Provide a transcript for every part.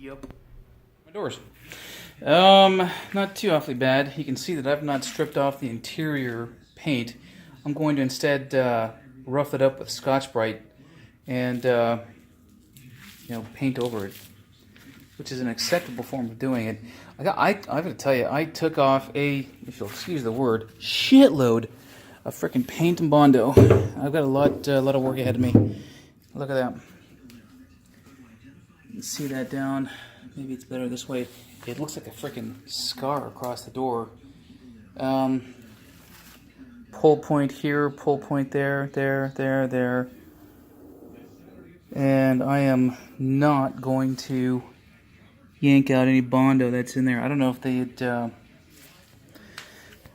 Yep. My doors. Not too awfully bad. You can see that I've not stripped off the interior paint. I'm going to instead rough it up with Scotch-Brite and paint over it, which is an acceptable form of doing it. I've got to tell you, I took off if you'll excuse the word, shitload of freaking paint and bondo. I've got a lot of work ahead of me. Look at that. You can see that down. Maybe it's better this way. It looks like a freaking scar across the door. Pull point here, pull point there, there. And I am not going to yank out any bondo that's in there. I don't know if they had, what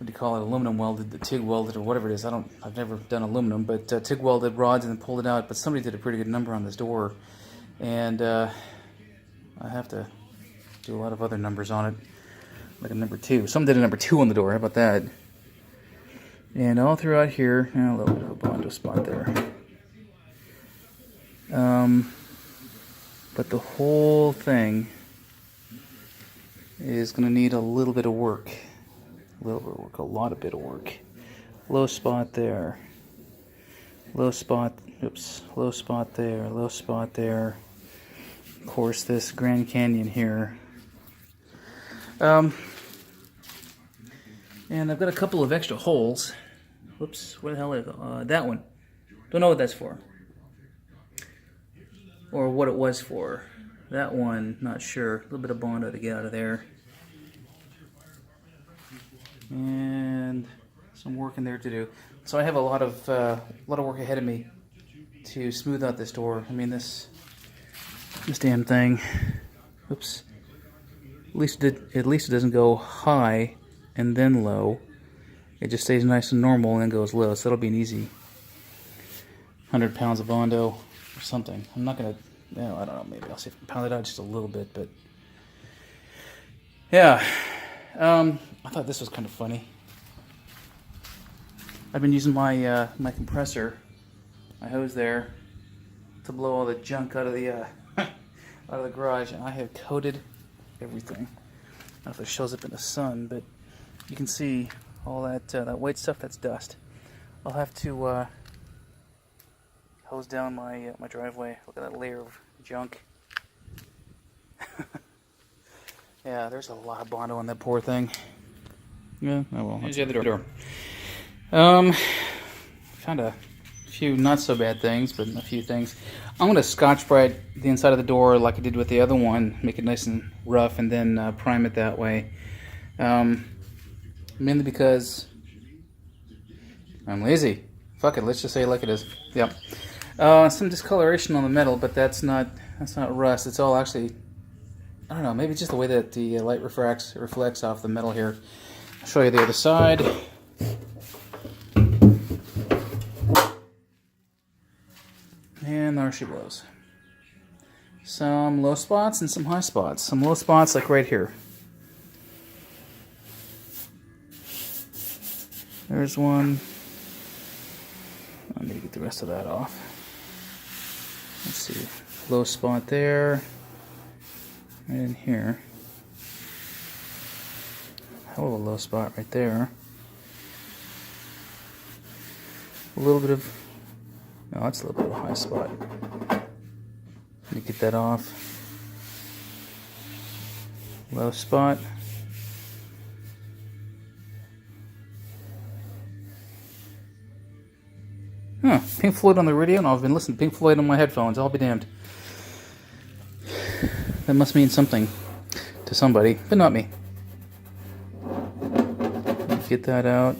do you call it, aluminum welded, the TIG welded, or whatever it is. I've never done aluminum, but TIG welded rods and then pulled it out. But somebody did a pretty good number on this door, and I have to do a lot of other numbers on it, like a number 2. Someone did a number 2 on the door. How about that? And all throughout here, a little bit of a bondo spot there. But the whole thing is going to need a little bit of work. A lot of work. Low spot there. Low spot, low spot there, low spot there. Of course, this Grand Canyon here. And I've got a couple of extra holes. Whoops, where the hell is it? That one. Don't know what that's for. Or what it was for. That one, not sure. A little bit of bondo to get out of there. And some work in there to do. So I have a lot of work ahead of me to smooth out this door. I mean, this damn thing. Oops. At least it doesn't go high and then low. It just stays nice and normal and then goes low. So that'll be an easy 100 pounds of bondo or something. I'm not gonna, I don't know. Maybe I'll see if I can pound it out just a little bit, but yeah. I thought this was kind of funny. I've been using my my compressor, my hose there, to blow all the junk out of the out of the garage, and I have coated everything. I don't know if it shows up in the sun, but you can see all that that white stuff. That's dust. I'll have to hose down my my driveway. Look at that layer of junk. Yeah, there's a lot of bondo on that poor thing. Yeah, oh well. Here's the other door. Found a few not so bad things, but a few things. I'm going to Scotch-Brite the inside of the door like I did with the other one, make it nice and rough, and then prime it that way. Mainly because I'm lazy. Fuck it, let's just say it like it is. Yep. Some discoloration on the metal, but that's not rust. It's all actually, I don't know, maybe just the way that the light reflects off the metal here. I'll show you the other side. And there she blows. Some low spots and some high spots. Some low spots like right here. There's one. Let me get the rest of that off. Let's see. Low spot there. Right in here. Hell of a low spot right there. A little bit of, no, that's a little bit of a high spot. Let me get that off. Low spot. Huh, Pink Floyd on the radio? No, I've been listening to Pink Floyd on my headphones. I'll be damned. That must mean something to somebody, but not me. Get that out.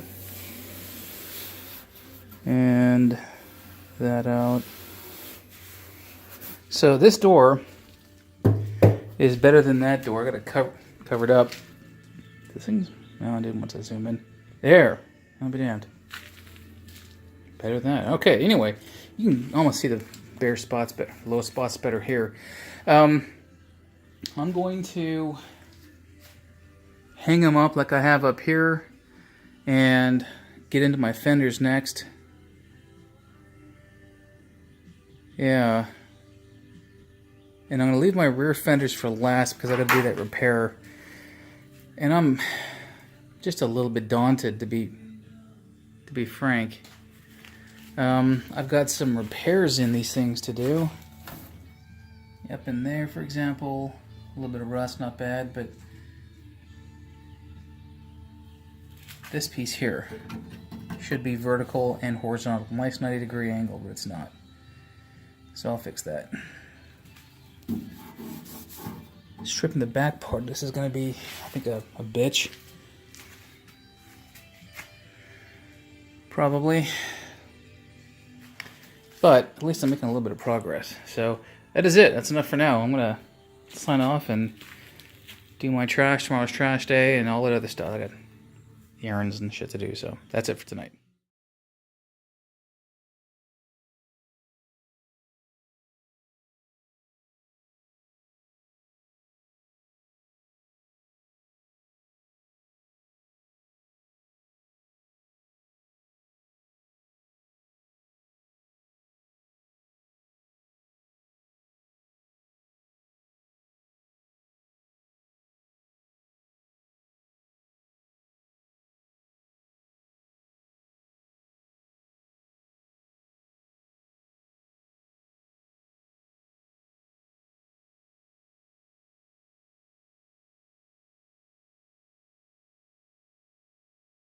And that out. So this door is better than that door. I got it covered up. This thing's, no, I didn't want to zoom in. There. I'll be damned. Better than that. Okay, anyway, you can almost see the bare spots, but low spots better here. I'm going to hang them up like I have up here and get into my fenders next. Yeah. And I'm going to leave my rear fenders for last because I got to do that repair. And I'm just a little bit daunted, to be frank. I've got some repairs in these things to do. Up in there, for example, a little bit of rust, not bad, but this piece here should be vertical and horizontal. Nice 90-degree angle, but it's not. So I'll fix that. Stripping the back part, this is going to be, I think, a bitch. Probably. But at least I'm making a little bit of progress. So that is it. That's enough for now. I'm going to sign off and do my trash. Tomorrow's trash day and all that other stuff. I got errands and shit to do, so that's it for tonight.